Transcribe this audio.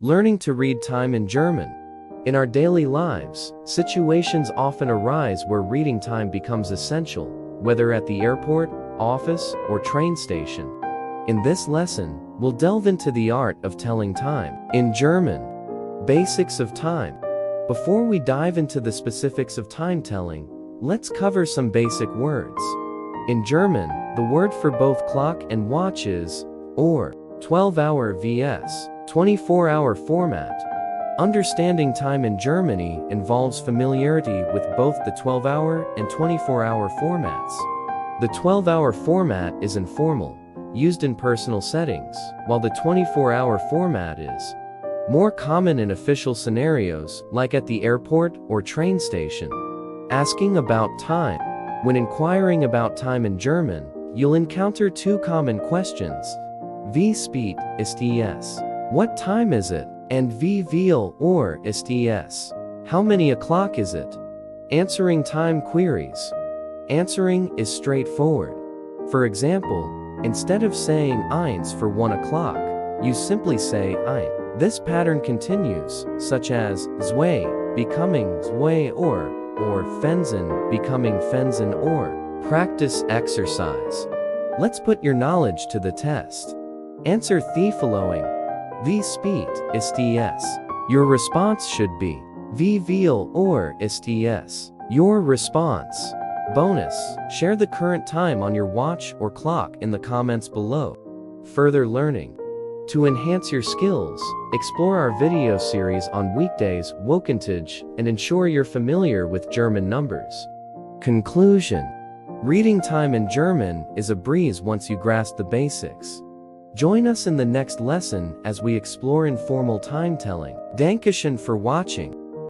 Learning to read time in German. In our daily lives, situations often arise where reading time becomes essential, whether at the airport, office, or train station. In this lesson, we'll delve into the art of telling time in German. Basics of time. Before we dive into the specifics of time telling, let's cover some basic words. In German, the word for both clock and watch is Uhr, 12-hour vs. 24-hour format. Understanding time in Germany involves familiarity with both the 12-hour and 24-hour formats. The 12-hour format is informal, used in personal settings, while the 24-hour format is more common in official scenarios, like at the airport or train station. Asking about time. When inquiring about time in German, you'll encounter two common questions. Wie spät ist es? What time is it? And wie viel Uhr ist es? How many o'clock is it? Answering time queries. Answering is straightforward. For example, instead of saying eins for 1 o'clock, you simply say ein. This pattern continues, such as zwei becoming zwei Uhr, or Fenzen becoming Fenzen Uhr. Practice exercise. Let's put your knowledge to the test. Answer the following. Wie spät ist es? Your response should be Wie viel Uhr ist es? Your response. Bonus: share the current time on your watch or clock in the comments below. Further learning. To enhance your skills, explore our video series on weekdays, Wokentage, and ensure you're familiar with German numbers. Conclusion. Reading time in German is a breeze once you grasp the basics. Join us in the next lesson as we explore informal time telling. Dankeschön for watching.